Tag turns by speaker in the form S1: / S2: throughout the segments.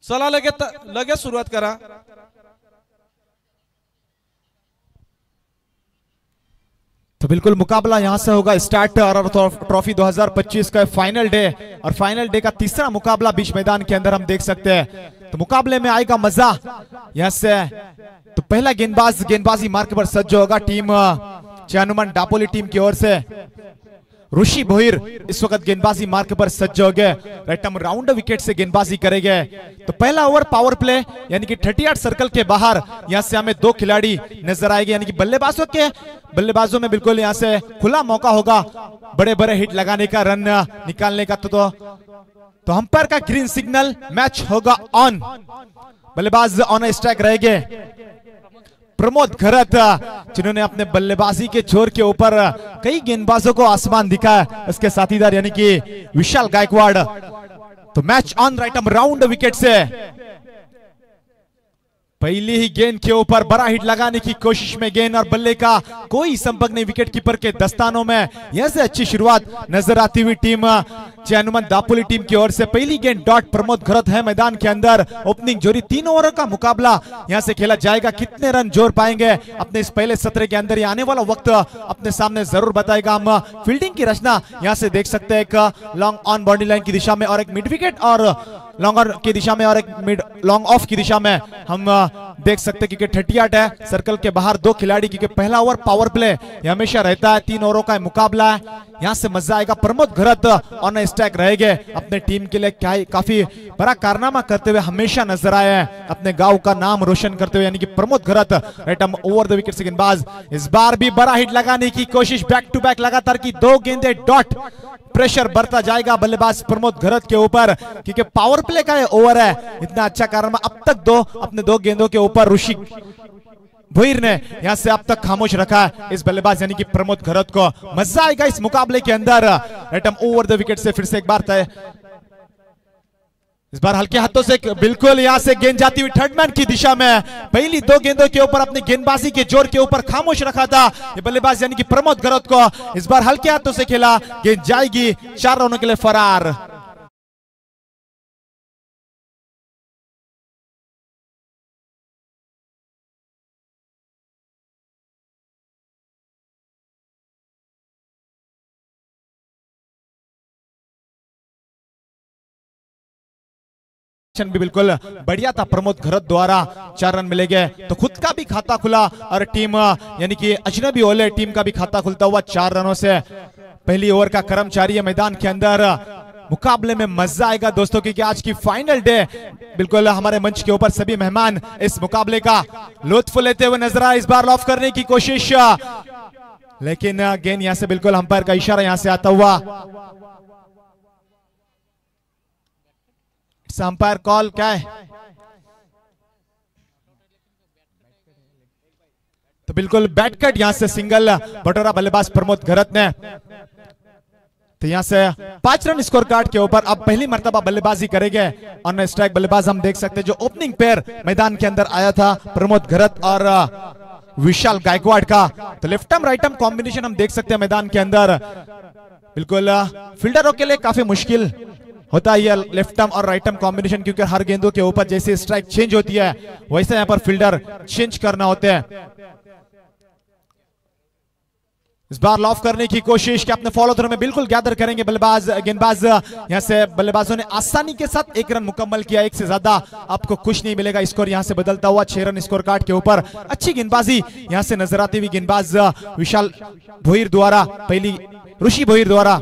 S1: चला लगेच सुरुवात करा।
S2: तो बिल्कुल मुकाबला यहां से होगा स्टार्ट। और ट्रॉफी 2025 का फाइनल डे और फाइनल डे का तीसरा मुकाबला बीच मैदान के अंदर हम देख सकते हैं। तो मुकाबले में आएगा मजा यहां से। तो पहला गेंदबाजी मार्क पर सज्ज होगा टीम चैनुमन दापोली टीम की ओर से। ऋषि भोईर इस वक्त गेंदबाजी मार्क पर सज्ज हो गए। राइट हम राउंड विकेट से गेंदबाजी करेंगे। तो पहला ओवर पावर प्ले यानी कि 38 सर्कल के बाहर यहां से हमें 2 खिलाड़ी नजर आएंगे, यानी कि बल्लेबाजों में बिल्कुल यहां से खुला मौका होगा बड़े बड़े हिट लगाने का, रन निकालने का। तो अंपायर का ग्रीन सिग्नल, मैच होगा ऑन। बल्लेबाज ऑन स्ट्राइक रहेंगे प्रमोद घरत, जिन्होंने अपने बल्लेबाजी के जोर के ऊपर कई गेंदबाजों को आसमान दिखाया। उसके साथीदार यानी कि विशाल गायकवाड़। तो मैच ऑन। राइट हम राउंड विकेट से पहली ही गेंद के ऊपर बड़ा हिट लगाने की कोशिश में गेंद और बल्ले का कोई संपर्क नहीं विकेट कीपर के दस्तानों में। यहां से अच्छी शुरुआत नजर आती हुई टीम चैनुमन दापोली टीम की ओर से। पहली गेंद डॉट। प्रमोद घरत है मैदान के अंदर। ओपनिंग जोड़ी 3 ओवर का मुकाबला यहां से खेला जाएगा। कितने रन जोड़ पाएंगे अपने इस पहले सत्र के अंदर, आने वाला वक्त अपने सामने जरूर बताएगा। हम फील्डिंग की रचना यहां से देख सकते हैं, एक लॉन्ग ऑन बाउंड्री लाइन की दिशा में और एक मिड विकेट और लॉन्ग ऑन की दिशा में और एक मिड लॉन्ग ऑफ की दिशा में हम देख सकते हैं। क्योंकि 38 है सर्कल के बाहर 2 खिलाड़ी, क्योंकि पहला ओवर पावर प्ले हमेशा रहता है। 3 ओवरों का मुकाबला है, यहां से मजा आएगा। प्रमोद घरत ऑन स्ट्राइक रहेंगे। अपने टीम के लिए काफी बड़ा कारनामा करते हुए हमेशा नजर आए हैं, अपने गांव का नाम रोशन करते हुए, यानी कि प्रमोद घरत। राइट हम ओवर द विकेट से गेंदबाज। इस बार भी बड़ा हिट लगाने की कोशिश, बैक टू बैक लगातार की 2 गेंदें डॉट। प्रेशर बढ़ता जाएगा बल्लेबाज प्रमोद घरत के ऊपर, क्योंकि पावर प्ले का ओवर है। इतना अच्छा कारनामा अब तक अपने 2 गेंदों के ऊपर ऋषि भोईर ने यहां से अब तक खामोश रखा है इस बल्लेबाज यानी कि प्रमोद घरत को। मजा आएगा इस मुकाबले के अंदर। राइट हम ओवर द विकेट से फिर से एक बार तय। इस बार हल्के हाथों से बिल्कुल यहां से गेंद जाती हुई थर्ड मैन की दिशा में। पहली 2 गेंदों के ऊपर अपनी गेंदबाजी के जोर के ऊपर खामोश रखा था ये बल्लेबाज यानी कि प्रमोद घरत को। इस बार हल्के हाथों से खेला, गेंद जाएगी 4 रनों के लिए फरार। भी बिल्कुल बढ़िया था प्रमोद घरत द्वारा, 4 रन मिले गए। तो खुद का भी खाता खुला और टीम यानी कि अजनबी ओले टीम का भी खाता खुलता हुआ 4 रनों से। पहली ओवर का कर्मचारी है मैदान के अंदर। मुकाबले में मजा आएगा दोस्तों, क्योंकि आज की फाइनल डे। बिल्कुल हमारे मंच के ऊपर सभी मेहमान इस मुकाबले का लुत्फ लेते हुए नजर आए। इस बार लॉफ करने की कोशिश, लेकिन गेंद यहां से बिल्कुल अंपायर का इशारा यहां से आता हुआ। अंपायर कॉल क्या है? तो बिल्कुल बैट कट यहां से सिंगल बटोरा बल्लेबाज प्रमोद घरत ने। तो यहां से 5 रन स्कोर कार्ड के ऊपर अब पहली मर्तबा बल्लेबाजी करेंगे ऑन स्ट्राइक बल्लेबाज। हम देख सकते हैं जो ओपनिंग पेयर मैदान के अंदर आया था प्रमोद घरत और विशाल गायकवाड़ का। तो left arm right arm combination हम देख सकते हैं मैदान के अंदर। बिल्कुल फील्डरों के लिए काफी मुश्किल होता है ये लेफ्ट आर्म और राइट आर्म कॉम्बिनेशन, क्योंकि हर गेंदों के ऊपर जैसे स्ट्राइक चेंज होती है वैसे यहां पर फील्डर चेंज करना होता है। इस बार लॉफ करने की कोशिश कि अपने फॉलो थ्रू में बिल्कुल गैदर करेंगे गेंदबाज। यहां से बल्लेबाजों ने आसानी के साथ 1 रन मुकम्मल किया। 1 से ज्यादा आपको कुछ नहीं मिलेगा। स्कोर यहां से बदलता हुआ 6 रन स्कोर कार्ड के ऊपर। अच्छी गेंदबाजी यहां से नजर आती हुई गेंदबाज विशाल भोईर द्वारा, पहली ऋषि भोईर द्वारा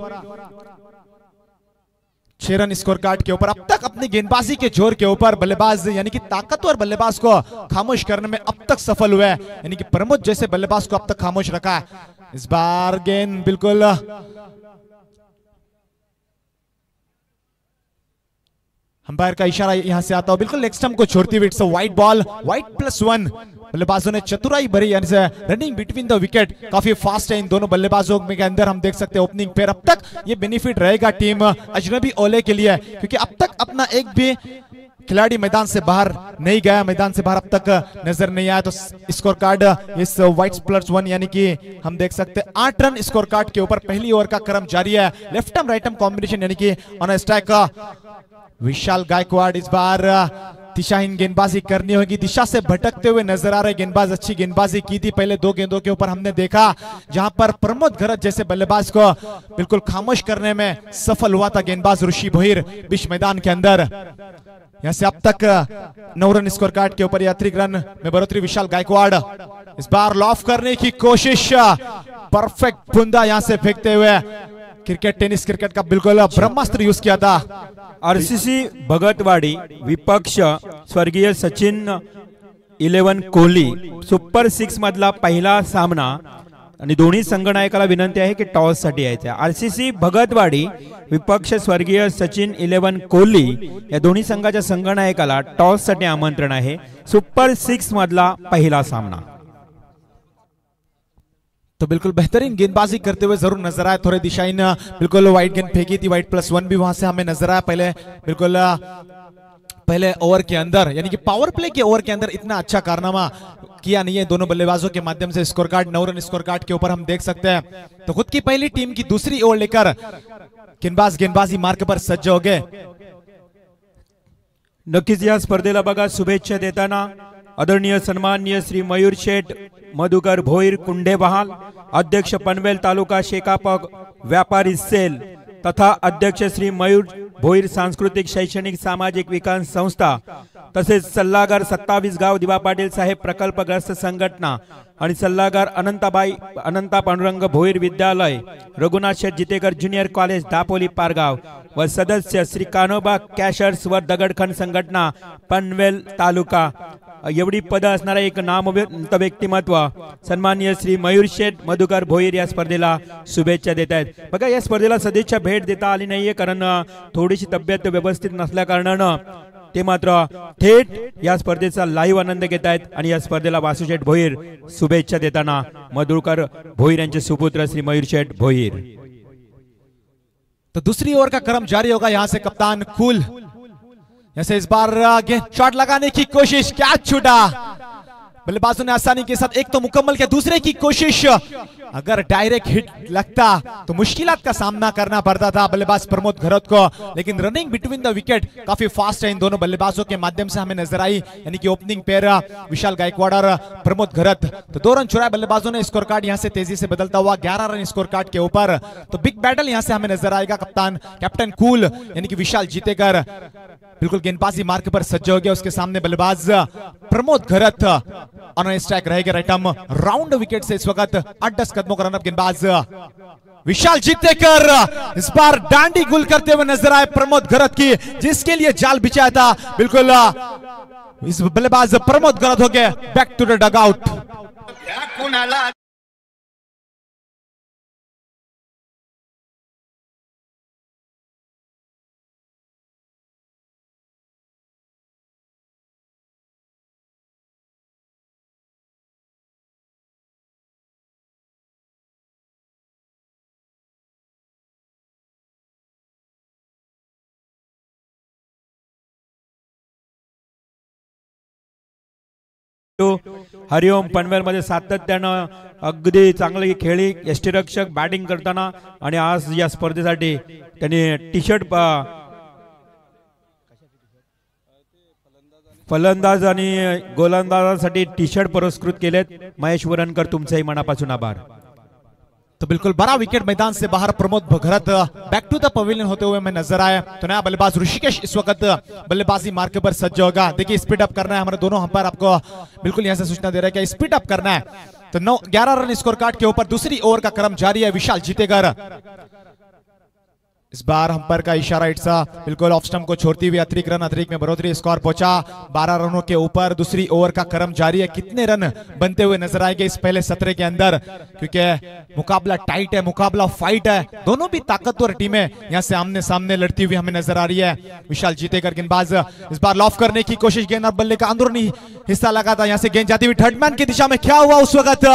S2: 6 रन स्कोर कार्ड के ऊपर। अब तक अपनी गेंदबाजी के जोर के ऊपर बल्लेबाज यानी कि ताकतवर बल्लेबाज को खामोश करने में अब तक सफल हुए, यानी कि प्रमोद जैसे बल्लेबाज को अब तक खामोश रखा है। इस बार गेंद बिल्कुल अंपायर का इशारा यहां से आता हो बिल्कुल लेग स्टंप को छोड़ती हुई। It's a wide ball, wide +1। बल्लेबाजों ने चतुराई भरी यानी से रनिंग बिटवीन द विकेट काफी फास्ट है इन दोनों बल्लेबाजों के अंदर। हम देख सकते हैं ओपनिंग पेयर। अब तक ये बेनिफिट रहेगा टीम अजनबी ओले के लिए, क्योंकि अब तक अपना एक भी खिलाड़ी मैदान से बाहर नहीं गया, मैदान से बाहर अब तक नजर नहीं आया। तो स्कोर कार्ड इस वाइट +1 यानी कि हम देख सकते हैं 8 रन स्कोर कार्ड के ऊपर। पहली ओवर का क्रम जारी है। Left arm right arm combination यानी कि ऑन स्ट्राइक का विशाल गायकवाड़ इस बार दिशाहीन गेंदबाजी करनी होगी, दिशा से भटकते हुए नजर आ रहे गेंदबाज। अच्छी गेंदबाजी की थी पहले 2 गेंदों के ऊपर, हमने देखा जहां पर प्रमोद घरत जैसे बल्लेबाज को बिल्कुल खामोश करने में सफल हुआ था गेंदबाज ऋषि भोईर बीच मैदान के अंदर। यहां से अब तक 9 रन स्कोर कार्ड के ऊपर, यात्रिक रन में बढ़ोतरी। विशाल गायकवाड़ इस बार लॉफ करने की कोशिश, परफेक्ट बुंदा यहां से फेंकते हुए। टेनिस क्रिकेट का बिल्कुल ब्रह्मास्त्र यूज किया था।
S3: आरसीसी भगतवाडी विपक्ष स्वर्गीय सचिन 11 कोहली सुपर 6 मधला पहिला सामना आणि दोन्ही संघनायकाला विनंती आहे की टॉस साठी यायचं आहे। आरसीसी भगतवाडी विपक्ष स्वर्गीय सचिन 11 कोहली या दोन्ही संघाच्या संघनायकाला टॉस साठी आमंत्रण आहे। सुपर 6 मधला पहिला सामना।
S2: तो बिल्कुल बेहतरीन गेंदबाजी करते हुए जरूर नजर आए। थोड़े दिशाहीन बिल्कुल वाइड गेंद फेंकी थी, वाइड +1 भी वहां से हमें नजर आया पहले ओवर के अंदर, यानी कि पावर प्ले के ओवर के अंदर इतना अच्छा कारनामा किया नहीं है दोनों बल्लेबाजों के माध्यम से। Score card 9 run score card के ऊपर हम देख सकते हैं। तो खुद की पहली टीम की दूसरी ओवर लेकर गेंदबाजी मार्ग पर सज्ज हो गए।
S3: नक्कीच या स्पर्धेला बघा शुभेच्छा देताना आदरणीय सन्माननीय श्री मयूर शेठ मधुकर भोईर कुंडे बहाल, अध्यक्ष पनवेल तालुका शेकापक व्यापारी सेल तथा अध्यक्ष श्री मयूर भोईर सांस्कृतिक शैक्षणिक सामाजिक विकास संस्था, तसेच सल्लागार 27 गाव दिवा पाटील साहेब प्रकल्पग्रस्त संघटना आणि सल्लागार अनंता पांडुरंग भोईर विद्यालय, रघुनाथ शेठ जितेकर ज्युनियर कॉलेज दापोली पारगाव व सदस्य श्री कानोबा कॅशर्स व दगडखंड संघटना पनवेल तालुका एवढी पद असणारा एक नामवंत व्यक्तिमत्व सन्माननीय श्री मयूर शेठ मधुकर भोईर या स्पर्धेला शुभेच्छा देत आहेत। बघा या स्पर्धेला सदिच्छा भेट देता आली नाहीये, कारण थोडीशी तब्येत व्यवस्थित नसल्या कारणानं ते मात्र थेट या स्पर्धेचा लाईव्ह आनंद घेत आहेत आणि या स्पर्धेला वासुशेठ भोईर शुभेच्छा देताना मधुकर भोईर यांचे सुपुत्र श्री मयूर शेठ भोईर।
S2: तो दूसरी ओवर का क्रम जारी होगा। यहां से कप्तान कूल ऐसे इस बार शॉट लगाने की कोशिश, क्या छूटा बल्लेबाजों ने आसानी के साथ एक तो मुकम्मल किया, दूसरे की कोशिश अगर डायरेक्ट हिट लगता तो मुश्किलात का सामना करना पड़ता था बल्लेबाज प्रमोद घरत को, लेकिन रनिंग बिटवीन द विकेट काफी फास्ट है इन दोनों बल्लेबाजों के माध्यम से हमें नजर आई, यानी कि ओपनिंग पेयर विशाल गायकवाड़ और प्रमोद घरत। तो 2 रन चुराए बल्लेबाजों ने, स्कोर कार्ड यहां से तेजी से बदलता हुआ 11 रन स्कोर कार्ड के ऊपर। तो बिग बैटल यहां से हमें नजर आएगा। कैप्टन कूल यानी कि विशाल जीतेकर बिल्कुल गेंदबाजी मार्ग पर सज्ज हो गया, उसके सामने बल्लेबाज प्रमोद घरत ऑन स्ट्राइक रहेगा। राइटम राउंड विकेट से इस वक्त 8-10 कदमों का रनअप गेंदबाज विशाल जीतेकर इस बार डांडी गुल करते हुए नजर आए प्रमोद घरत की, जिसके लिए जाल बिछाया था। बिल्कुल इस बल्लेबाज प्रमोद घरत हो गए back to the dugout.
S3: Hariom Panvel मध्ये सातत्यानं अगदी चांगली खेळी यष्टीरक्षक बॅटिंग करताना, आणि आज या स्पर्धेसाठी त्यांनी टी शर्ट फलंदाज आणि गोलंदाजांसाठी टी शर्ट पुरस्कृत केलेत। महेश वरणकर तुमचेही मनापासून आभार।
S2: तो बिल्कुल बड़ा विकेट मैदान से बाहर प्रमोद घरत बैक टू द पवेलियन होते हुए मैं नजर आया। तो नया बल्लेबाज ऋषिकेश इस वक्त बल्लेबाजी मार्ग पर सज्ज होगा। देखिए स्पीड अप करना है, हमारे दोनों अंपायर आपको बिल्कुल यहां से सूचना दे रहे हैं कि स्पीड अप करना है। तो 11 रन स्कोर कार्ड के ऊपर दूसरी ओवर का क्रम जारी है। विशाल जीतेकर इस बार अंपायर का इशारा इट्सा बिल्कुल ऑफ स्टंप को छोड़ती हुई अतिरिक्त रन, अतिरिक्त में बढ़ोतरी, स्कोर पहुंचा 12 रनों के ऊपर। दूसरी ओवर का क्रम जारी है। कितने रन बनते हुए नजर आएंगे इस पहले सत्र के अंदर, क्योंकि मुकाबला टाइट है, मुकाबला फाइट है। दोनों भी ताकतवर टीमें यहां से आमने सामने लड़ती हुई हमें नजर आ रही है। विशाल जीतेकर गेंदबाज इस बार लॉफ करने की कोशिश, गेंद और बल्ले का अंदरूनी हिस्सा लगा था, यहां से गेंद जाती हुई थर्ड मैन की दिशा में। क्या हुआ उस वक्त?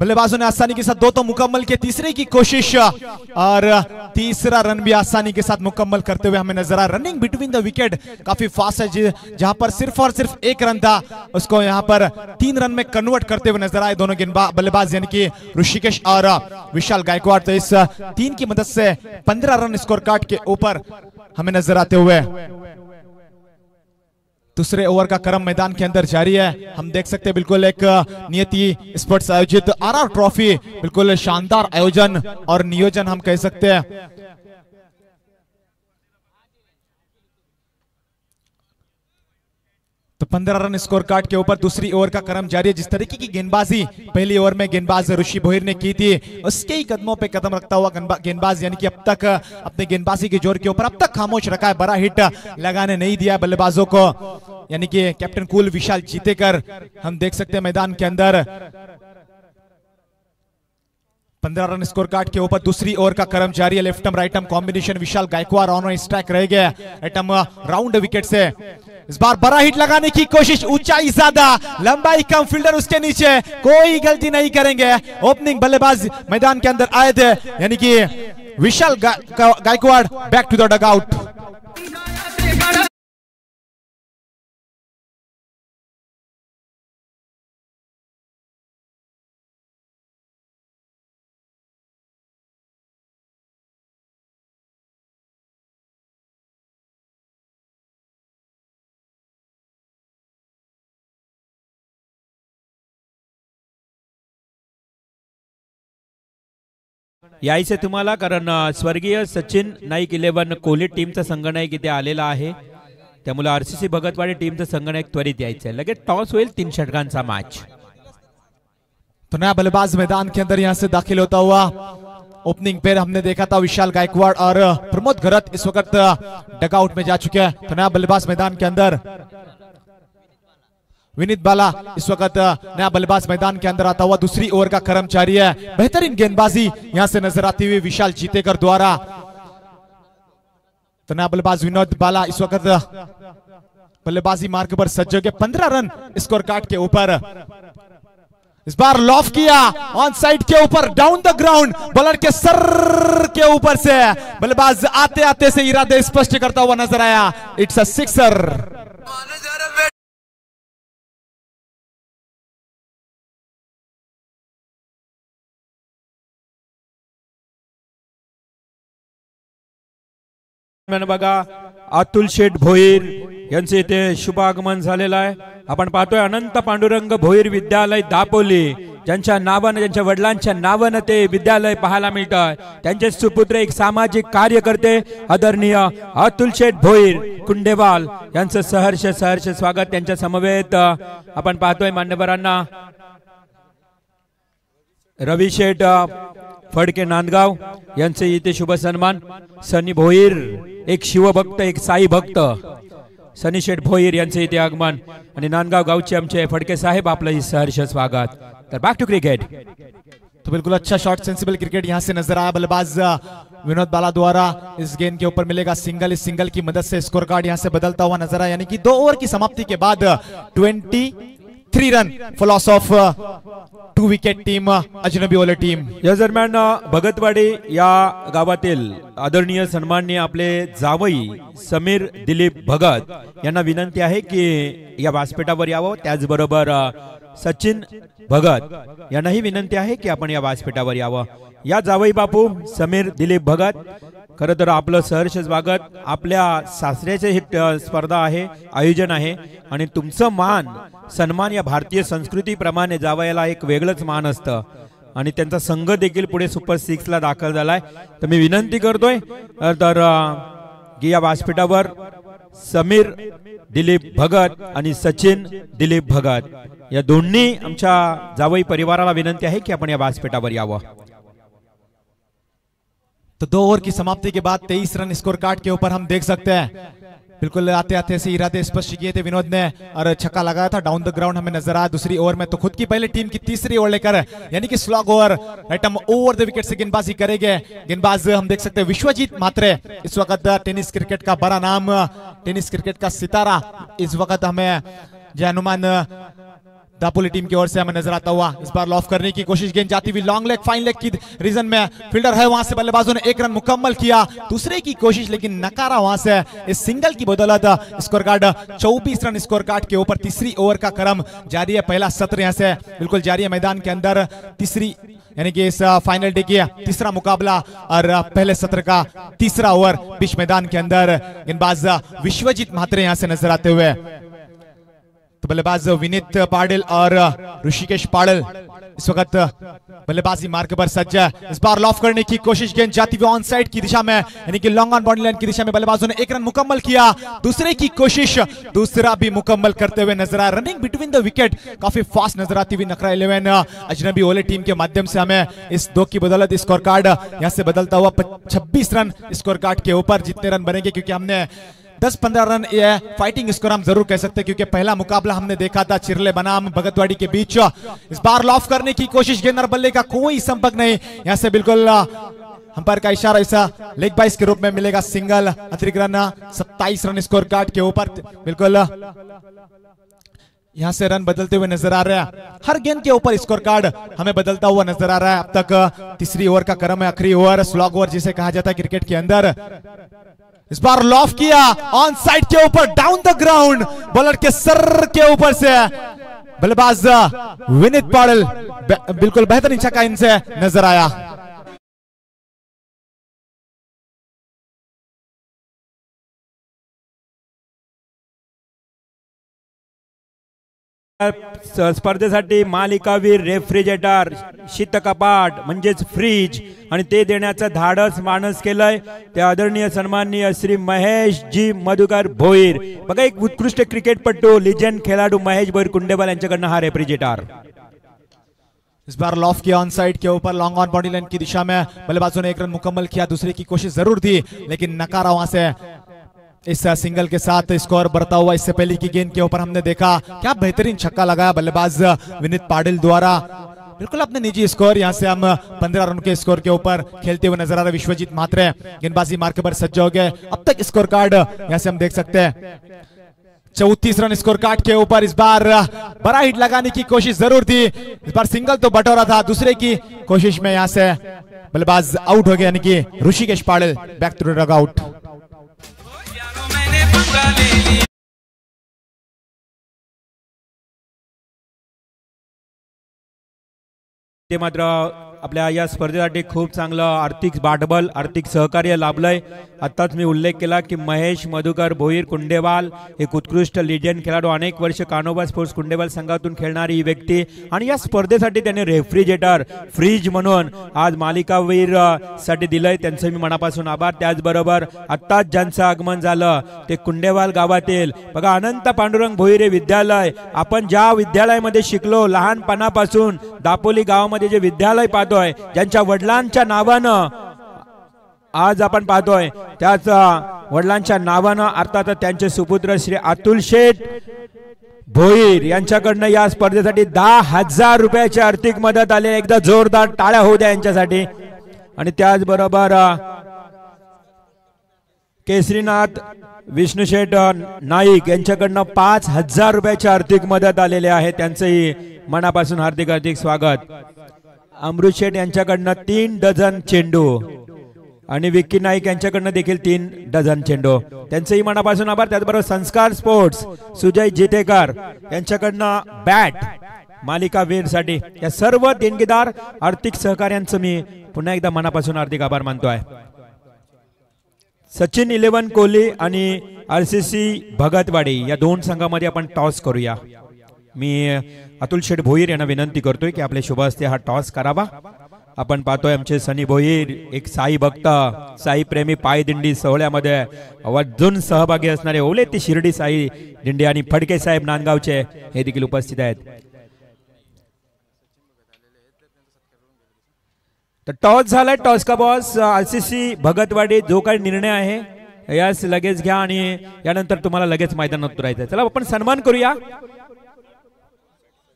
S2: बल्लेबाजों ने आसानी के साथ 2 तो मुकम्मल किए, तीसरे की कोशिश और तीसरा रन भी आसानी के साथ मुकम्मल करते हुए हमें नजर आ। रनिंग बिटवीन द विकेट काफी फास्ट है, जहां पर सिर्फ और सिर्फ 1 रन था उसको यहां पर 3 रन में कन्वर्ट करते हुए नजर आए दोनों बल्लेबाज, यानी कि ऋषिकेश और विशाल गायकवाड़। तो इस 3 की मदद से 15 रन स्कोर कार्ड के ऊपर हमें नजर आते हुए। दूसरे ओवर का क्रम मैदान के अंदर जारी है। हम देख सकते हैं बिल्कुल एक नियति स्पोर्ट्स आयोजित आरआर ट्रॉफी, बिल्कुल शानदार आयोजन और नियोजन हम कह सकते हैं। तो 15 रन स्कोर कार्ड के ऊपर दूसरी ओवर का क्रम जारी है। जिस तरीके की गेंदबाजी पहली ओवर में गेंदबाज ऋषि भोईर ने की थी, उसके ही कदमों पे कदम रखता हुआ गेंदबाज यानी कि अब तक अपने गेंदबाजी के जोर के ऊपर अब तक खामोश रखा है, बड़ा हिट लगाने नहीं दिया बल्लेबाजों को, यानी कि कैप्टन कूल विशाल जीतेकर हम देख सकते हैं मैदान के अंदर। 15 रन स्कोर कार्ड के ऊपर दूसरी ओवर का क्रम जारी है। Left right combination Vishal Gaikwad on strike रह गया एटम राउंड विकेट से। इस बार बड़ा हिट लगाने की कोशिश, ऊंचाई ज्यादा लंबाई कम, फील्डर उसके नीचे, कोई गलती नहीं करेंगे। ओपनिंग बल्लेबाज मैदान के अंदर आए थे यानी कि Vishal Gaikwad. Back to the dugout.
S3: यायचे तुम्हाला, कारण स्वर्गीय सचिन नाईक 11 कोहली टीमचा संघनायक इथे आलेला आहे, त्यामुळे आरसीसी भगतवाडी टीमचा संघनायक त्वरित यायचं आहे। लगेच टॉस होईल, 3 षटकांचा मॅच।
S2: तो नया बल्लेबाज मैदान के अंदर यहां से दाखिल होता हुआ। ओपनिंग पेयर हमने देखा था विशाल गायकवाड़ और प्रमोद घरत इस वक्त डगआउट में जा चुके हैं। तो नया बल्लेबाज मैदान के अंदर विनीत बाला इस वक्त नया बल्लेबाज मैदान के अंदर आता हुआ। दूसरी ओवर का क्रम जारी है। बेहतरीन गेंदबाजी यहां से नजर आती हुई विशाल जीतेकर द्वारा। तो नया बल्लेबाज विनोद बाला इस वक्त बल्लेबाजी मार्ग पर सज्ज हो गए। 15 रन स्कोर कार्ड के ऊपर। इस बार लॉफ किया ऑन साइड के ऊपर, डाउन द ग्राउंड, बॉलर के सर के ऊपर से बल्लेबाज आते आते से इरादे स्पष्ट करता हुआ नजर आया। It's a sixer.
S3: बघा अतुल शेठ भोईर यांचे इथे शुभ आगमन झालेलं आहे। आपण पाहतोय अनंत पांडुरंग भोईर विद्यालय दापोली, ज्यांच्या नावाने, ज्यांच्या वडिलांच्या नावाने ते विद्यालय पाहायला मिळतं। त्यांचे सुपुत्र एक सामाजिक कार्यकर्ते आदरणीय अतुल शेठ भोईर कुंडेवाल यांचं सहर्ष स्वागत। त्यांच्या समवेत आपण पाहतोय मान्यवरांना रवी शेठ फडके नांदगाव यांचे इथे शुभ सन्मान। सनी भोईर एक शिवभक्त, एक साई भक्त, सनी शेठ भोईर यांचे इथे आगमन आणि नांदगाव गावचे आमचे फडके साहेब आपलं सहर्ष स्वागत। तर बैक टू क्रिकेट।
S2: तो बिल्कुल अच्छा शॉट, सेंसिबल क्रिकेट यहां से नजर आया। बल्लेबाज विनोद बाला द्वारा इस गेंद के ऊपर मिलेगा सिंगल। इस सिंगल की मदद से स्कोर कार्ड यहां से बदलता हुआ नजर आया, यानी कि 2 ओवर की समाप्ति के बाद 23 run for loss of 2 wicket team अजनबी ओले टीम।
S3: या दरम्यान भगतवाडी या गावातील आदरणीय सन्माननीय आपले जावई समीर दिलीप भगत यांना विनंती आहे की या व्यासपीठावर यावं। त्याचबरोबर सचिन भगत यांनाही विनंती आहे की आपण या व्यासपीठावर यावं। या जावई बापू समीर दिलीप भगत, खरं तर आपलं सहर्ष स्वागत। आपल्या सासऱ्याचे ही स्पर्धा आहे, आयोजन आहे आणि तुमचं मान सन्मान या भारतीय संस्कृतीप्रमाणे जावयाला एक वेगळंच मान असतं आणि त्यांचा संघ देखील पुढे सुपर 6 ला दाखल झालाय। तर मी विनंती करतोय तर की या व्यासपीठावर समीर दिलीप भगत आणि सचिन दिलीप भगत या दोन्ही आमच्या जावई परिवाराला विनंती आहे की आपण या व्यासपीठावर यावं।
S2: तो 2 ओवर की समाप्ति के बाद 23 रन स्कोर कार्ड के ऊपर हम देख सकते हैं। बिल्कुल आते आते से इरादे स्पष्ट किए थे विनोद ने और छक्का लगाया था डाउन द ग्राउंड, हमें नजर आया। दूसरी ओवर में तो खुद की पहले टीम की तीसरी ओवर लेकर यानी कि slog over item over the wicket से गेंदबाजी करेंगे। गेंदबाज हम देख सकते हैं विश्वजीत मात्रे, इस वक्त टेनिस क्रिकेट का बड़ा नाम, टेनिस क्रिकेट का सितारा इस वक्त हमें जय हनुमान दापोली टीम की ओर से हमें नजर आता हुआ। इस बार लॉफ करने की कोशिश, गेंद जाती हुई लॉन्ग लेग, फाइन लेग की रीजन में फील्डर है वहां से, बल्लेबाजों ने 1 रन मुकम्मल किया। दूसरे की कोशिश लेकिन नकारा वहां से। इस सिंगल की बदौलत score card 24 run score card के ऊपर तीसरी ओवर का क्रम जारी है। पहला सत्र यहां से बिल्कुल जारी है मैदान के अंदर। तीसरी यानी कि इस फाइनल डे की तीसरा मुकाबला और पहले सत्र का तीसरा ओवर बीच मैदान के अंदर गेंदबाज विश्वजीत म्हात्रे यहां से नजर आते हुए। तो बल्लेबाज विनीत पाटिल और ऋषिकेश पाटिल इस वक्त बल्लेबाजी मार्ग पर सज्ज है। इस बार लॉफ करने की कोशिश, गेंद जाती हुई ऑन साइड की दिशा में यानी कि लॉन्ग ऑन बाउंड्री लाइन की दिशा में बल्लेबाजों ने एक रन मुकम्मल किया। दूसरे की कोशिश दूसरा भी मुकम्मल करते हुए नजर आया। रनिंग बिटवीन द विकेट काफी फास्ट नजर आती हुई नखरा 11 अजनबी ओले टीम के माध्यम से हमें इस दो की बदौलत स्कोर कार्ड यहां से बदलता हुआ 26 रन स्कोर कार्ड के ऊपर जितने रन बनेंगे, क्योंकि हमने 10-15 रन ये फाइटिंग स्कोर हम जरूर कह सकते हैं, क्योंकि पहला मुकाबला हमने देखा था चिरले बनाम भगतवाड़ी के बीच। इस बार लॉफ करने की कोशिश, गेंद और बल्ले का कोई संपर्क नहीं। यहां से बिल्कुल अंपायर का इशारा, ऐसा लेग बाइस के रूप में मिलेगा सिंगल। अतिरिक्त रन 27 रन स्कोर कार्ड के ऊपर। बिल्कुल यहां से रन बदलते हुए नजर आ रहे हैं। हर गेंद के ऊपर स्कोर कार्ड हमें बदलता हुआ नजर आ रहा है। अब तक तीसरी ओवर का क्रम है, आखिरी ओवर, स्लॉग ओवर जिसे कहा जाता है क्रिकेट के अंदर। इस बार लॉफ किया ऑन साइड के ऊपर, डाउन द ग्राउंड, बॉलर के सर के ऊपर से बल्लेबाज विनीत पाटिल बिल्कुल बेहतरीन छक्का इनसे नजर आया।
S3: स्पर्धेसाठी मालिकावीर रेफ्रिजरेटर, शीतकपाट म्हणजेच फ्रीज आणि ते देण्याचं धाडस माणूस केलंय ते आदरणीय सन्माननीय श्री महेश जी मधुकर भोईर। बघा, एक उत्कृष्ट क्रिकेटपटू, लिजेंड खेळाडू महेश भोईर कुंडेवाल यांच्याकडनं हा रेफ्रिजरेटर।
S2: इस बार लॉफ किया ऑन साइड के ऊपर, लॉन्ग ऑन बाउंड्री लाइन की दिशा में बल्लेबाजों ने एक रन मुकम्मल किया। दूसरे की कोशिश जरूर थी लेकिन नकारा वहां से इस सिंगल के साथ स्कोर बढ़ता हुआ। इससे पहले की गेंद के ऊपर हमने देखा क्या बेहतरीन छक्का लगाया बल्लेबाज विनीत पाटिल द्वारा। बिल्कुल अपने निजी स्कोर, यहां से हम 15 रन के स्कोर के ऊपर खेलते हुए नजर आ रहे विश्वजीत म्हात्रे। गेंदबाजी मार्क पर सज्ज हो गए। अब तक स्कोर कार्ड यहां से हम देख सकते हैं 34 रन स्कोर कार्ड के ऊपर। इस बार बड़ा हिट लगाने की कोशिश जरूर थी, इस बार सिंगल तो बटोरा था। दूसरे की कोशिश में यहां से बल्लेबाज आउट हो गया, यानी कि ऋषिकेश पाटिल बैक टू रग आउट।
S3: ते मात्र आपल्या या स्पर्धेसाठी खूप चांगलं आर्थिक पाठबळ, आर्थिक सहकार्य लाभलंय। आताच मी उल्लेख केला की महेश मधुकर भोईर कुंडेवाल एक उत्कृष्ट लिजेंड खेळाडू, अनेक वर्ष कान्होबा स्पोर्ट्स कुंडेवाल संघातून खेळणारी ही व्यक्ती, आणि या स्पर्धेसाठी त्याने रेफ्रिजरेटर, फ्रीज म्हणून आज मालिकावीर साठी दिलंय। त्यांचं मी मनापासून आभार। त्याचबरोबर आत्ताच ज्यांचं आगमन झालं ते कुंडेवाल गावातील बघा अनंत पांडुरंग भोईरे विद्यालय। आपण ज्या विद्यालयामध्ये शिकलो लहानपणापासून, दापोली गावामध्ये जे विद्यालय पाहतोय ज्यांच्या वडिलांच्या नावानं आज आपण पाहतोय, त्याच वडिलांच्या नावानं अर्थात त्यांचे सुपुत्र श्री अतुल शेठ भोईर यांच्याकडनं या स्पर्धेसाठी 10,000 रुपयाची आर्थिक मदत आली। एकदा जोरदार टाळ्या होऊ द्या यांच्यासाठी। आणि त्याचबरोबर केसरीनाथ विष्णुशेठ नाईक यांच्याकडनं 5,000 रुपयाची आर्थिक मदत आलेली आहे, त्यांचंही मनापासून हार्दिक हार्दिक स्वागत। अमृत शेठ यांच्याकडनं 3 डझन चेंडू आणि विक्की नाईक यांच्याकडनं देखील 3 डझन चेंडू, त्यांचेही मनापासून आभार। त्याचबरोबर संस्कार स्पोर्ट्स सुजय जितेकर यांच्याकडनं बॅट मालिकावीर साठी, या सर्व देणगीदार आर्थिक सहकार्यांचं मी पुन्हा एकदा मनापासून हार्दिक आभार मानतोय। सचिन 11 कोहली आणि RCC भगतवाडी या दोन संघामध्ये आपण टॉस करूया। मी अतुल शेठ भोईर यांना विनंती करतोय की आपले शुभ हस्ते हा टॉस करावा। आपण पाहतोय आमचे सनी भोईर एक साई भक्त, साई प्रेमी पायदिंडी सोहळ्यामध्ये आवर्जून सहभागी असणारे ओले ती शिर्डी साई दिंडी आणि फडके साहेब नांदगावचे हे देखील उपस्थित आहेत। तर टॉस झालाय, टॉस का बॉस RCC भगतवाडी, जो काही निर्णय आहे यास लगेच घ्या आणि यानंतर तुम्हाला लगेच मैदानात उतरायचं। चला आपण सन्मान करूया।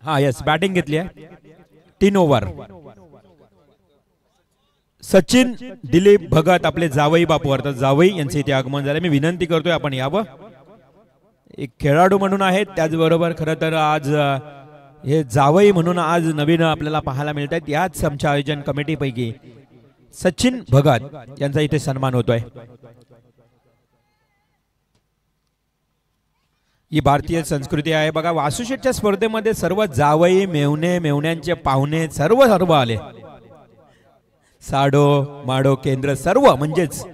S3: हा यस, बॅटिंग घेतली आहे 3 ओव्हर। सचिन दिलीप भगत आपले जावई बापू अर्थात जावई यांचे इथे आगमन झाले। मी विनंती करतोय आपण यावं, एक खेळाडू म्हणून आहेत, त्याचबरोबर खरं तर आज हे जावई म्हणून आज नवीन आपल्याला पाहायला मिळत आहेत। याच आमच्या आयोजन कमिटीपैकी सचिन भगत यांचा इथे सन्मान होतोय। ही भारतीय संस्कृती आहे बघा। वासुशेठच्या स्पर्धेमध्ये सर्व जावई, मेवणे, मेवण्यांचे पाहुणे सर्व आले। साडो माडो केंद्र सर्व म्हणजेच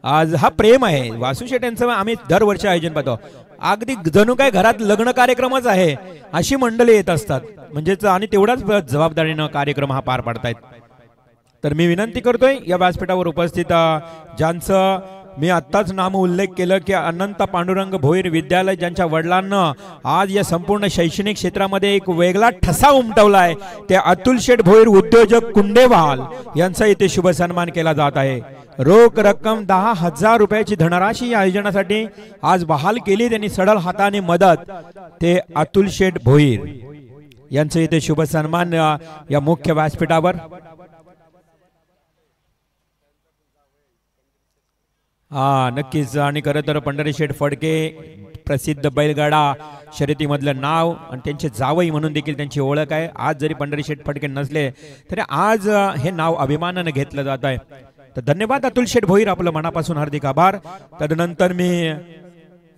S3: आज हा प्रेम आहे. वासू शेट यांचं आम्ही दरवर्षी आयोजन पाहतो. अगदी जणू काय घरात लग्न कार्यक्रमच आहे अशी मंडळी येत असतात. म्हणजेच आणि तेवढाच जबाबदारीनं कार्यक्रम हा पार पाडतायत. तर मी विनंती करतोय या व्यासपीठावर उपस्थित ज्यांचं मी आत्ताच नाम उल्लेख केलं की अनंत पांडुरंग भोईर विद्यालय, ज्यांच्या वडिलांना आज या संपूर्ण शैक्षणिक क्षेत्रामध्ये एक वेगळा ठसा उमटवलाय, ते अतुल शेठ भोईर उद्योजक कुंडेवाल यांचा इथे शुभ सन्मान केला जात आहे. रोख रक्कम 10,000 रुपयाची धनराशी या आयोजनासाठी आज बहाल केली. त्यांनी सडल हाताने मदत, ते अतुल शेठ भोईर यांचं इथे शुभ सन्मान या मुख्य व्यासपीठावर. नक्कीच. आणि खरं तर पंढरी शेठ फडके प्रसिद्ध बैलगाडा शर्यतीमधलं नाव आणि त्यांचे जावई म्हणून देखील त्यांची ओळख आहे. आज जरी पंढरी शेठ फडके नसले तरी आज हे नाव अभिमानाने घेतलं जात आहे. तर धन्यवाद अतुल शेठ भोईर, आपलं मनापासून हार्दिक आभार. तदनंतर मी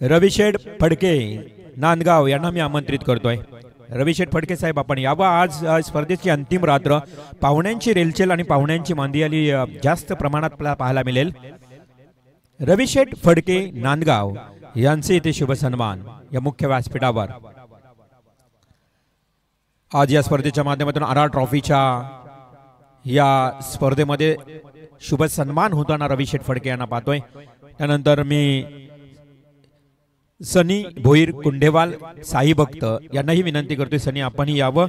S3: रवी शेठ फडके नांदगाव यांना मी आमंत्रित करतोय. रवी शेठ फडके साहेब, आपण यावं. आज स्पर्धेची अंतिम रात्र, पाहुण्यांची रेलचेल आणि पाहुण्यांची मांदियाली जास्त प्रमाणात पाहायला मिळेल. रवी शेठ फडके नांदगाव यांचे इथे शुभ सन्मान या मुख्य व्यासपीठावर. आज या स्पर्धेच्या माध्यमातून आर ट्रॉफीच्या या स्पर्धेमध्ये शुभ सन्मान होताना रवी शेठ फडके यांना पाहतोय. त्यानंतर मी सनी भोईर कुंडेवाल साई भक्त यांनाही विनंती करतोय, सनी आपणही यावं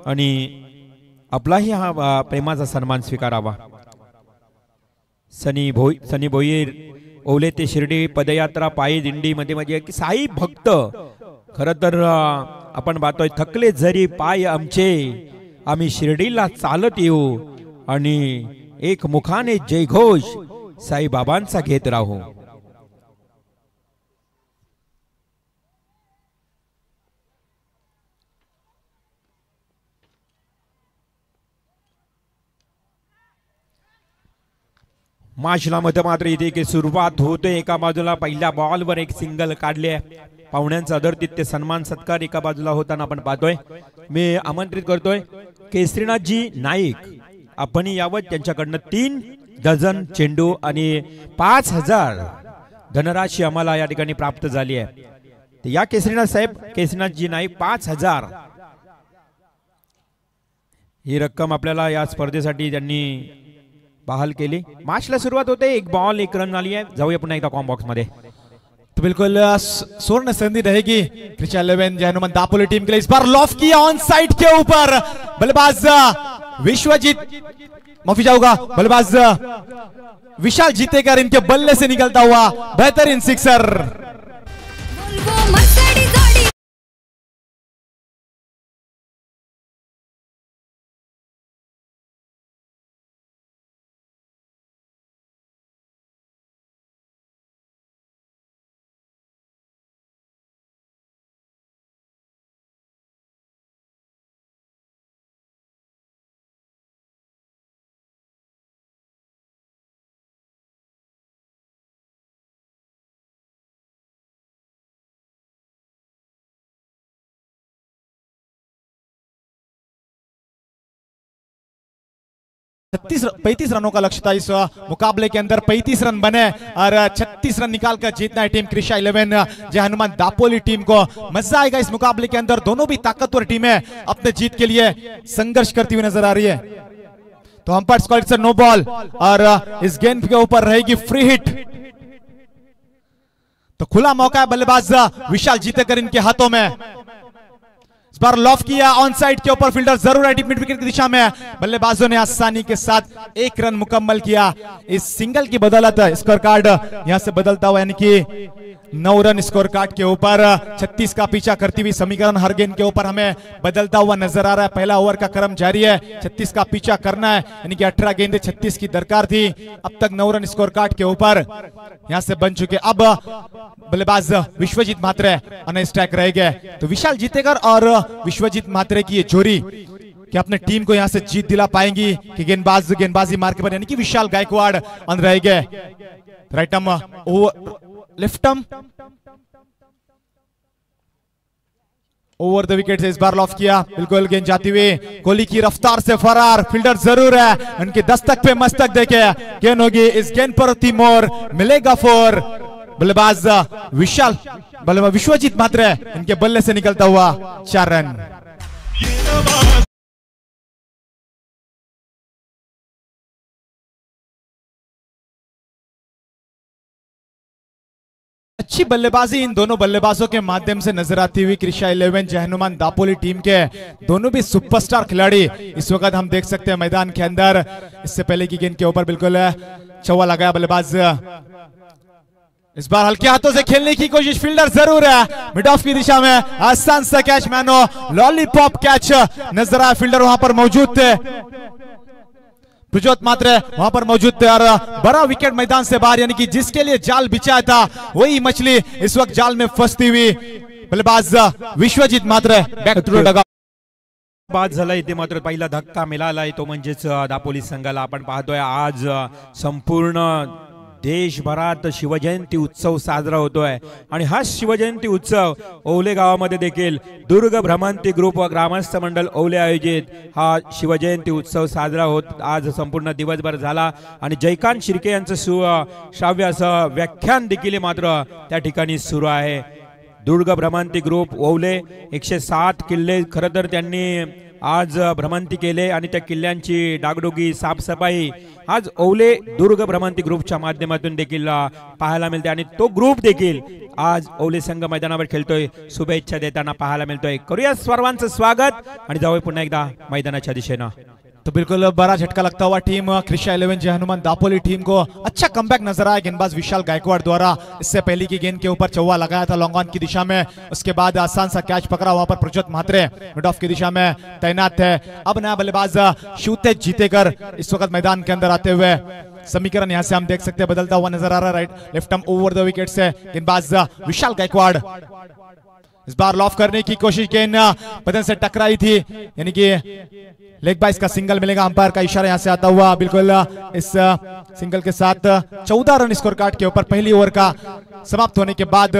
S3: आणि आपलाही हा प्रेमाचा सन्मान स्वीकारावा. सनी भोईर ओले ते शिर्डी पदयात्रा पायी दिंडी मध्ये म्हणजे साई भक्त. खर तर आपण पाहतोय, थकले जरी पाय आमचे आम्ही शिर्डीला चालत येऊ आणि एक मुखाने जयघोष साई बाबांचा घेत राहू. माशला मध्ये मात्र इथे की सुरुवात होते. एका बाजूला पहिल्या बॉलवर एक सिंगल काढले. पाहुण्यांचा आदरातिथ्य सन्मान सत्कार एका बाजूला होताना आपण पाहतोय. मी आमंत्रित करतोय केसरीनाथजी नाईक, आपण यावं. त्यांच्याकडनं 3 डझन चेंडू आणि 5,000 धनराशी आम्हाला या ठिकाणी प्राप्त झाली आहे. तर या केसरीनाथ साहेब, केसरीनाथजी नाईक 5,000 ही रक्कम आपल्याला या स्पर्धेसाठी त्यांनी बहाल केली. मॅचला सुरुवात होते. 1 बॉल 1 रन आली आहे. जाऊया पुन्हा एकदा कॉम बॉक्स मध्ये.
S2: तो बिल्कुल स्वर्ण संधि रहेगी क्रिचा 11 जय हनुमान दापोली टीम के लिए. इस बार लॉफ्ट किया ऑन साइड के ऊपर, बल्लेबाज विश्वजीत, माफी चाहूंगा, बल्लेबाज विशाल जीतेकर इनके बल्ले से निकलता हुआ बेहतरीन सिक्सर. छत्तीस 35 रनों का लक्ष्य था इस मुकाबले के अंदर. 35 रन बने और 36 रन निकालकर जीतना है टीम क्रिशा 11 जय हनुमान दापोली टीम को. मजा आएगा इस मुकाबले के अंदर. दोनों भी ताकतवर टीमें अपने जीत के लिए संघर्ष करती हुई नजर आ रही है. तो umpire call it's no ball और इस गेंद के ऊपर रहेगी फ्री हिट. तो खुला मौका है बल्लेबाज विशाल जीतेकर इनके हाथों में. इस बार लॉफ किया ऑन साइड के ऊपर, फील्डर जरूर है मिड विकेट की दिशा में. बल्लेबाजों ने आसानी के साथ 1 रन मुकम्मल किया. इस सिंगल की बदौलत स्कोर कार्ड यहां से बदलता हुआ, यानी कि 9 रन स्कोर कार्ड के ऊपर. 36 का पीछा करती हुई समीकरण हर गेंद के ऊपर हमें बदलता हुआ नजर आ रहा है. पहला ओवर का क्रम जारी है. 36 का पीछा करना है, यानी कि 18 गेंदें 36 की दरकार थी. अब तक 9 रन स्कोर कार्ड के ऊपर यहां से बन चुके. अब बल्लेबाज विश्वजीत म्हात्रे अन स्ट्राइक रह गए. तो विशाल जीतेकर और विश्वजीत म्हात्रे की ये जोड़ी कि अपने टीम को यहां से जीत दिला पाएंगी कि गेंदबाजी मार्के पर, यानी कि विशाल गायकवाड़ अन रह गए. Right arm over, left arm over the wicket से इस बार लॉफ किया, बिल्कुल गेंद जाती हुई कोहली की रफ्तार से फरार, फील्डर जरूर है, उनके दस्तक पे मस्तक देखे, गेंद होगी इस गेंद पर तीमोर, मिलेगा 4। बल्लेबाज विशाल बल्लेबाज विश्वजीत मात्र इनके बल्ले से निकलता हुआ 4 रन। अच्छी बल्लेबाजी इन दोनों बल्लेबाजों के माध्यम से नजर आती हुई कृषा 11 जय हनुमान दापोली टीम के दोनों भी सुपरस्टार खिलाड़ी इस वक्त हम देख सकते हैं मैदान के अंदर। इससे पहले की गेंद के ऊपर बिल्कुल चौवा लगाया बल्लेबाज, इस बार हल्के हाथों से खेलने की कोशिश, फील्डर जरूर है, मिड ऑफ की दिशा में आसान सा कैच, मैनो लॉलीपॉप कैच नजर आया, फील्डर वहां पर मौजूद थे, प्रजोत मात्र वहां पर मौजूद थे और बड़ा विकेट मैदान से बाहर, यानी कि जिसके लिए जाल बिछाया था वही मछली इस वक्त जाल में फंसती हुई। बल्लेबाज विश्वजीत मात्र बॅक टू द
S3: बाद झाला इथे मात्र पहिला धक्का मिळालाय तो म्हणजेच दापोली संघाला। आपण पाहतोय आज संपूर्ण देशभरात शिवजयंती उत्सव साजरा होतोय आणि हा शिवजयंती उत्सव ओवले गावामध्ये देखील दुर्ग भ्रमंती ग्रुप व ग्रामस्थ मंडळ ओवले आयोजित हा शिवजयंती उत्सव साजरा होत आज संपूर्ण दिवसभर झाला आणि जयकांत शिर्के यांचं श्राव्य असं व्याख्यान देखील मात्र त्या ठिकाणी सुरू आहे। दुर्ग भ्रमंती ग्रुप ओवले 107 किल्ले खरं तर त्यांनी आज भ्रमंती केले आणि त्या किल्ल्यांची डागडुगी साफसफाई आज ओवले दुर्ग भ्रमंती ग्रुपच्या माध्यमातून देखील पाहायला मिळते आणि तो ग्रुप देखील आज ओवले संघ मैदानावर खेळतोय, शुभेच्छा देताना पाहायला मिळतोय। करूया सर्वांचं स्वागत आणि जाऊया पुन्हा एकदा मैदानाच्या दिशेनं।
S2: तो बिल्कुल बड़ा झटका लगता हुआ टीम कृषा 11 जय हनुमान दापोली टीम को अच्छा कमबैक नजर आया गेंदबाज विशाल गायकवाड़ द्वारा। इससे पहले की गेंद के ऊपर चौवा लगाया था लॉन्ग ऑन की दिशा में, उसके बाद आसान सा कैच पकड़ा, वहां पर प्रज्योत म्हात्रे मिड ऑफ की दिशा में तैनात है। अब नया बल्लेबाज शिवतेज जीतेकर इस वक्त मैदान के अंदर आते हुए, समीकरण यहां से हम देख सकते हैं बदलता हुआ नजर आ रहा है। Right left arm over the wicket से गेंदबाज विशाल गायकवाड़, इस बार लॉफ करने की कोशिश, गेंद बदन से टकराई थी, यानी कि लेग बाइस का सिंगल मिलेगा, अंपायर का इशारा यहां से आता हुआ। बिल्कुल इस सिंगल के साथ 14 रन स्कोर कार्ड के ऊपर पहली ओवर का समाप्त होने के बाद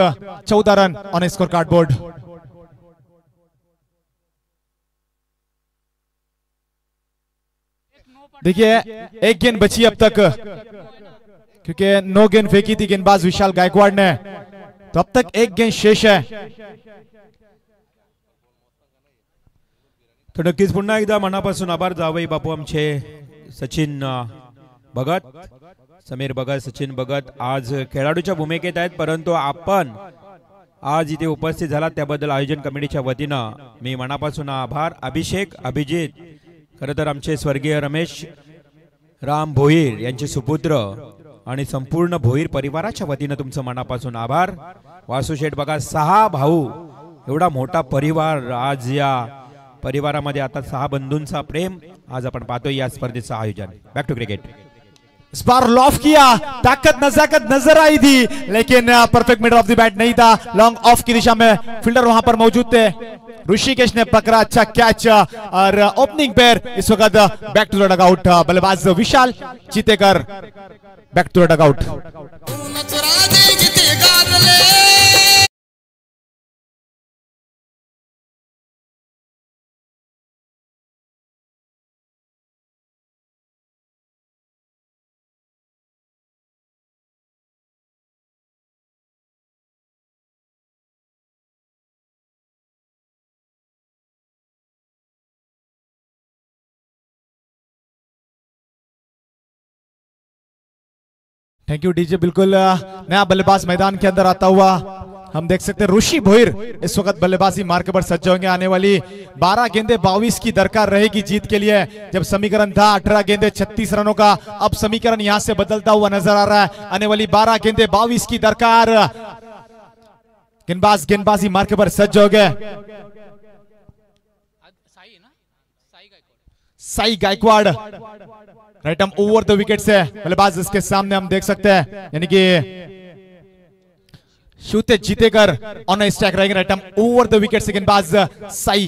S2: 14 run on score card board. देखिए एक गेंद बची अब तक, क्योंकि 9 गेंद फेंकी थी गेंदबाज विशाल गायकवाड़ ने, तो अब तक एक गेंद शेष है।
S3: तो नक्कीच पुन्हा एकदा मनापासून आभार जावई बापू आमचे सचिन भगत, समीर भगत, सचिन भगत आज खेळाडूच्या भूमिकेत आहेत, परंतु आपण आज इथे उपस्थित झाला त्याबद्दल आयोजन कमिटीच्या वतीनं मी मनापासून आभार। अभिषेक, अभिजित, खरं तर आमचे स्वर्गीय रमेश राम भोईर यांचे सुपुत्र आणि संपूर्ण भोईर परिवाराच्या वतीनं तुमचं मनापासून आभार। वासू शेठ बघा 6 भाऊ, एवढा मोठा परिवार, आज या परिवारामध्ये आता 6 बंधूंचा प्रेम आज आपण पाहतोय या स्पर्धेचं आयोजन। बैक टू क्रिकेट,
S2: इस बार लॉफ किया, ताकत नजाकत नजर आई थी लेकिन perfect middle of the bat नहीं था, लॉन्ग ऑफ की दिशा में फील्डर वहां पर मौजूद थे, ऋषिकेश ने पकड़ा अच्छा कैच और ओपनिंग पेयर इस वक्त बैक टू द डगआउट, बल्लेबाज Vishal Jitekar back to the dugout. Thank you DJ. बिल्कुल नया बल्लेबाज मैदान के अंदर आता हुआ हम देख सकते हैं, ऋषि भोईर इस वक्त बल्लेबाजी मार्के पर सज्ज होंगे। आने वाली 12 गेंदे 22 की दरकार रहेगी जीत के लिए। जब समीकरण था 18 गेंदे 36 रनों का, अब समीकरण यहां से बदलता हुआ नजर आ रहा है। आने वाली 12 गेंदे 22 की दरकार, गेंदबाज गेंदबाजी मार्के पर सज्ज हो गए। Sai Gaikwad right arm over the wicket से बल्लेबाज इसके सामने हम देख सकते हैं, यानी कि शिवतेज जीतेकर ऑन स्ट्राइक रहेंगे। Right arm over the wicket से गेंदबाज साई,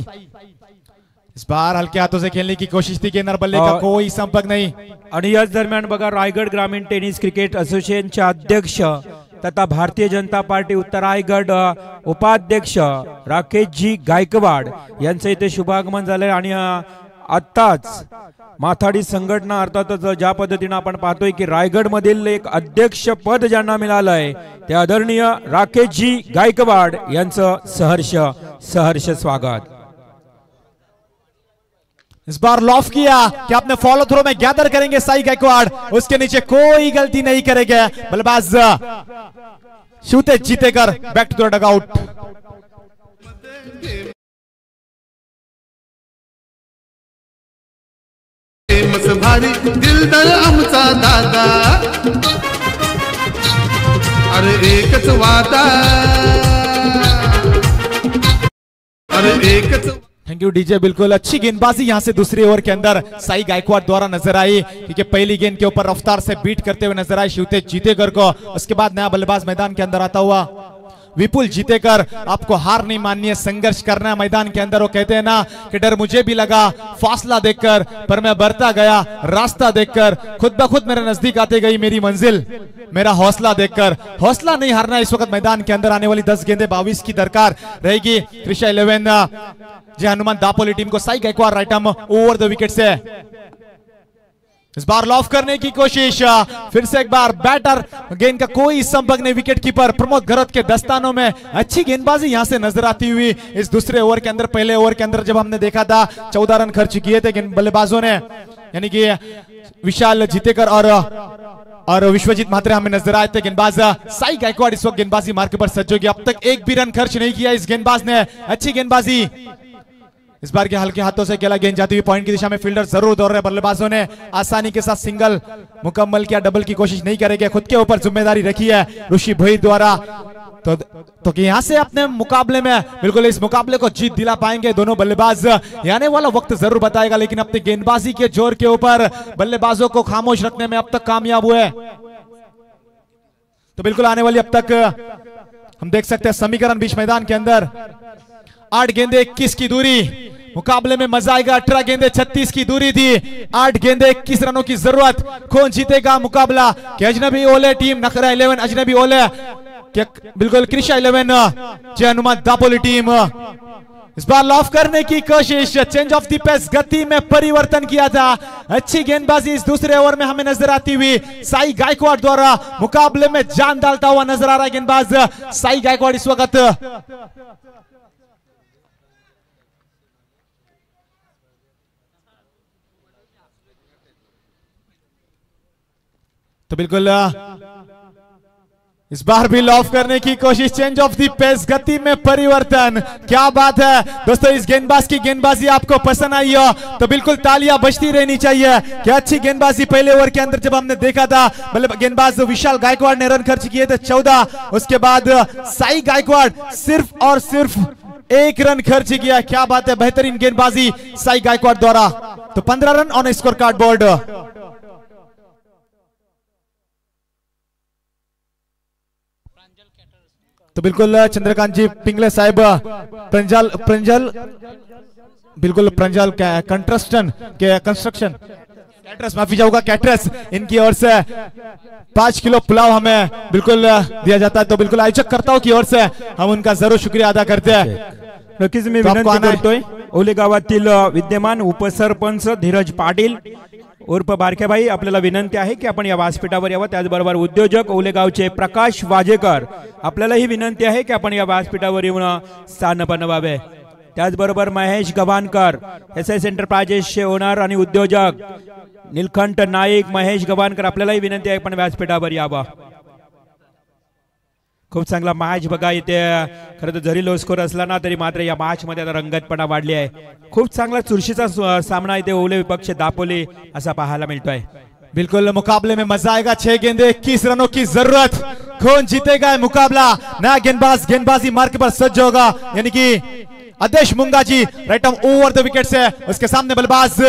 S2: इस बार हल्के हाथों से खेलने की कोशिश थी, गेंदर बल्ले का कोई संपर्क नहीं।
S3: आणि याच दरम्यान बघा रायगड ग्रामीण टेनिस क्रिकेट असोसिएशनचे अध्यक्ष तथा भारतीय जनता पार्टी उत्तरायगड उपाध्यक्ष राकेश जी गायकवाड यांचं इथे शुभागमन झालंय आणि आत्ताच माथाडी संघटना अर्थातच ज्या पद्धतीने आपण पाहतोय की रायगड मधील एक अध्यक्ष पद ज्यांना मिळालंय ते आदरणीय राकेश जी गायकवाड यांचं सहर्ष स्वागत।
S2: इस बार लॉफ किया कि अपने फॉलो थ्रो में गैदर करेंगे साई गायकवाड, उसके नीचे कोई गलती नहीं करेंगे बल्लेबाज Shivtej Jitekar back to the dugout.
S4: भारी दिलदार आमचा दादा, अरे एकच वादा, अरे एकच।
S2: Thank you DJ. बिल्कुल अच्छी गेंदबाजी यहां से दूसरी ओवर के अंदर साई गायकवाड द्वारा नजर आई, क्योंकि पहली गेंद के ऊपर रफ्तार से बीट करते हुए नजर आई शिवतेज जीतेकर को। उसके बाद नया बल्लेबाज मैदान के अंदर आता हुआ विपुल जीतेकर। आपको हार नहीं माननी है, संघर्ष करना है मैदान के अंदर। वो कहते हैं ना कि डर मुझे भी लगा फासला देखकर, पर मैं बढ़ता गया रास्ता देखकर, खुद ब खुद मेरे नजदीक आते गई मेरी मंजिल मेरा हौसला देखकर। हौसला नहीं हारना इस वक्त मैदान के अंदर। आने वाली 10 गेंदें 22 की दरकार रहेगी। कृष्णा 11 जी हनुमान दापोली टीम को Sai Gaikwad right arm over the wicket से इस बार लॉफ करने की कोशिश। फिर से एक बार बैटर, गेंद का कोई संपर्क नहीं। विकेट कीपर प्रमोद घरत के दस्तानों में अच्छी गेंदबाजी यहां से नजर आती हुई इस दूसरे ओवर के अंदर। पहले ओवर के अंदर जब हमने देखा था 14 रन खर्च किए थे बल्लेबाजों ने, यानी कि विशाल जीतेकर और विश्वजीत मात्रे हमें नजर आए थे। गेंदबाज साई गायकवाड इस वक्त गेंदबाजी मार्ग पर सज्ज होगी। अब तक एक भी रन खर्च नहीं किया इस गेंदबाज ने। अच्छी गेंदबाजी इस बार के हल्के हाथों से खेला, गेंद जाती हुई पॉइंट की दिशा में। फील्डर जरूर दौड़ रहे बल्लेबाजों ने आसानी के साथ सिंगल मुकम्मल किया, डबल की कोशिश नहीं करेंगे। खुद के ऊपर जिम्मेदारी रखी है ऋषि भोई द्वारा। तो यहां से अपने मुकाबले में बिल्कुल इस मुकाबले को जीत दिला पाएंगे दोनों बल्लेबाज, आने वाला वक्त जरूर बताएगा। लेकिन अपनी गेंदबाजी के जोर के ऊपर बल्लेबाजों को खामोश रखने में अब तक कामयाब हुए। तो बिल्कुल आने वाली अब तक हम देख सकते हैं समीकरण बीच मैदान के अंदर 8 गेंदे 21 की दूरी, मुकाबले में मजा आएगा। 18 गेंदे 36 की दूरी थी, 8 गेंदे 21 रनों की जरूरत। कौन जीतेगा मुकाबला? कि अजनबी ओले टीम, नखरा 11 अजनबी ओले, बिल्कुल कृष्णा 11 जय हनुमान दापोली टीम। इस बार लॉफ करने की कोशिश, चेंज ऑफ द पेस, गति में परिवर्तन किया था। अच्छी गेंदबाजी इस दूसरे ओवर में हमें नजर आती हुई साई गायकवाड द्वारा। मुकाबले में जान डालता हुआ नजर आ रहा है गेंदबाज साई गायकवाड इस वक्त। तो बिल्कुल इस बार भी लॉफ करने की कोशिश, चेंज ऑफ द पेस, गति में परिवर्तन। क्या बात है दोस्तों, इस गेंदबाज की गेंदबाजी आपको पसंद आई हो तो बिल्कुल तालियां बजती रहनी चाहिए। क्या अच्छी गेंदबाजी पहले ओवर के अंदर जब हमने देखा था गेंदबाज विशाल गायकवाड ने रन खर्च किए थे 14। उसके बाद साई गायकवाड सिर्फ और सिर्फ 1 रन खर्च किया। क्या बात है, बेहतरीन गेंदबाजी साई गायकवाड द्वारा। तो 15 run on score card board. तो बिल्कुल चंद्रकांत जी पिंगले साहब, प्रंजल बिल्कुल प्रंजल कंस्ट्रक्शन कैटरस, माफी चाहूंगा कैटरस, इनकी ओर से 5 किलो पुलाव हमें बिल्कुल दिया जाता है। तो बिल्कुल आयोजकर्ताओं की ओर से हम उनका जरूर शुक्रिया अदा करते हैं।
S3: नक्कीच मी विनंती करतोय ओले गावातील विद्यमान उपसरपंच धीरज पाटील उर्फ बारकेबाई, आपल्याला विनंती आहे की आपण या व्यासपीठावर यावं। त्याचबरोबर उद्योजक ओलेगावचे प्रकाश वाजेकर, आपल्यालाही विनंती आहे की आपण या व्यासपीठावर येऊन स्थान बनवावे। त्याचबरोबर महेश गव्हाणकर, एसएस एंटरप्राइजेसचे ओनर आणि उद्योजक नीलकंठ नाईक, महेश गव्हाणकर, आपल्यालाही विनंती आहे आपण व्यासपीठावर यावं। खूप चांगला मॅच बघा इथे, खरं तर जरी लो स्कोर असला ना तरी मात्र या मॅच मध्ये आता रंगतपणा वाढली आहे। खूप चांगला चुरशीचा सामना इथे ओले विपक्ष दापोली असा पाहायला मिळतोय।
S2: बिल्कुल मुकाबले में मजा आएगा। 6 गेंदे 21 रनों की जरूरत। कौन जीतेगा मुकाबला? नया गेंदबाजी मार्ग पर सज्ज होगा, यानी कि Adesh Munga ji right arm over the wicket से। उसके सामने बल्लेबाज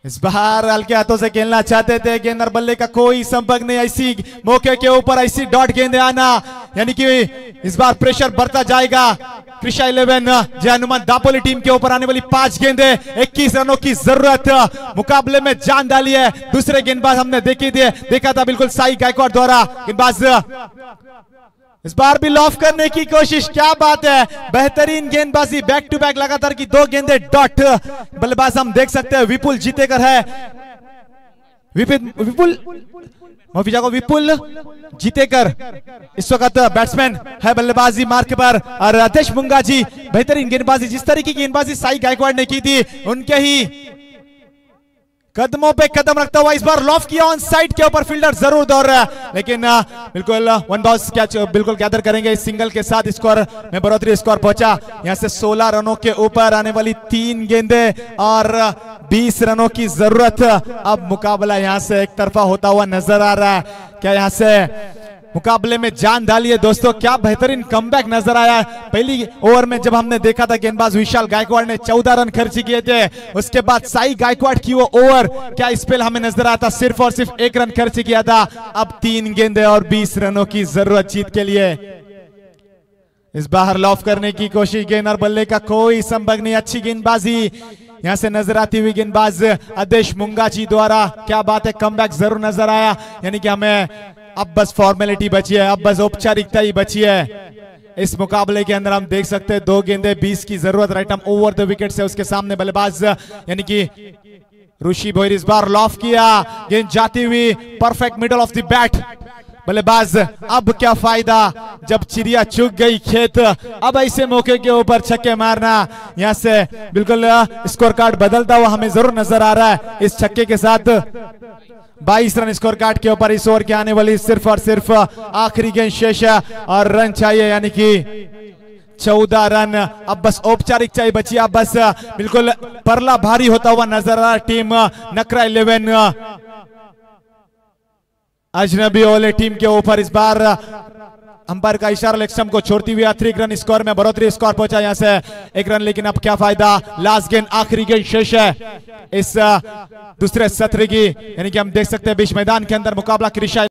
S2: इस बार हल्के हाथों से खेलना चाहते थे, गेंद और बल्ले का कोई संपर्क नहीं। ऐसी मौके के ऊपर ऐसी डॉट गेंदे आना, यानी कि इस बार प्रेशर बढ़ता जाएगा। कृषा 11 जय हनुमान दापोली टीम के ऊपर आने वाली 5 गेंदे 21 रनों की जरूरत। मुकाबले में जान डाली है। दूसरे गेंदबाज हमने देखा था बिल्कुल साई गायकवाड़ द्वारा। गेंदबाज इस बार भी लॉफ करने की कोशिश, क्या बात है, बेहतरीन गेंदबाजी, बैक टू बैक लगातार की 2 गेंदे डॉट। बल्लेबाज हम देख सकते हैं विपुल जीतेकर है। विपुल जीतेकर इस वक्त बैट्समैन है बल्लेबाजी मार्क पर। और आदेश मुंगाजी बेहतरीन गेंदबाजी, जिस तरीके की गेंदबाजी साई गायकवाड़ ने की थी उनके ही कदमों पे कदम रखता हुआ इस बार लॉफ किया ऑन साइड के ऊपर। फील्डर जरूर दौड़ रहा है लेकिन बिल्कुल वन बाउंस कैच बिल्कुल गैदर करेंगे। इस सिंगल के साथ स्कोर में बढ़ोतरी, स्कोर पहुंचा यहां से 16 रनों के ऊपर आने वाली 3 गेंदे और 20 रनों की जरूरत। अब मुकाबला यहां से एक तरफा होता हुआ नजर आ रहा है। क्या यहां से मुकाबले में जान डाली है दोस्तों? क्या बेहतरीन कमबैक नजर आया है। पहली ओवर में जब हमने देखा था गेंदबाज विशाल गायकवाड़ ने 14 रन खर्च किए थे, उसके बाद साई गायकवाड़ की वो ओवर, क्या स्पेल हमें नजर आता, सिर्फ और सिर्फ 1 रन खर्च किया था। अब 3 गेंदे और 20 रनों की जरूरत जीत के लिए। इस बाहर लॉफ करने की कोशिश, गेंद और बल्ले का कोई संपर्क नहीं। अच्छी गेंदबाजी यहां से नजर आती हुई गेंदबाज आदेश मुंगाजी द्वारा। क्या बात है, कमबैक जरूर नजर आया। यानी कि हमें अब बस फॉर्मेलिटी बची है, अब बस औपचारिकता ही बची है। इस मुकाबले के अंदर हम देख सकते हैं 2 गेंदे 20 की जरूरत। Right arm over the wicket से उसके सामने बल्लेबाज यानी कि ऋषि भोईर इस बार लॉफ किया, गेंद जाती हुई perfect middle of the bat. बल्लेबाज अब क्या फायदा जब चिड़िया चुग गई खेत, अब ऐसे मौके के ऊपर छक्के मारना। यहां से बिल्कुल स्कोर कार्ड बदलता हुआ हमें जरूर नजर आ रहा है। इस छक्के के साथ 22 रन स्कोर कार्ड के ऊपर इस ओवर के आने वाली सिर्फ और सिर्फ आखिरी गेंद शेष है और रन चाहिए यानी कि 14 रन। अब बस औपचारिकता बची, अब बस बिल्कुल परला भारी होता हुआ नजर आ रहा टीम नखरा 11 अजनबी ओले टीम के ऊपर। इस बार अंपायर का इशारा लेक्सम को छोड़ती हुई 3 रन स्कोर में बढ़ोतरी, स्कोर पहुंचा यहां से 1 रन। लेकिन अब क्या फायदा, लास्ट गेंद आखिरी गेंद शेष है इस दूसरे सत्र की। यानी कि हम देख सकते हैं बीच मैदान के अंदर मुकाबला कृषा